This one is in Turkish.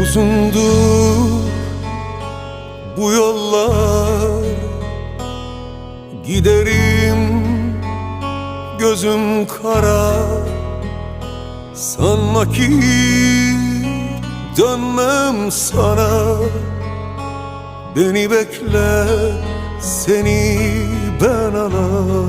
Uzundur bu yollar, giderim gözüm kara. Sanma ki dönmem sana. Beni bekle, seni ben alayım.